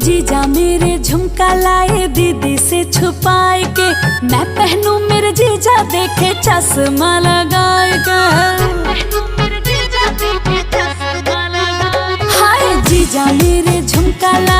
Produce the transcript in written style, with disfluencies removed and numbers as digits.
जीजा मेरे झुमका लाए दीदी से छुपाए के, मैं पहनूं मेरे जीजा देखे चश्मा लगाए के। हाय जीजा मेरे झुमका लाए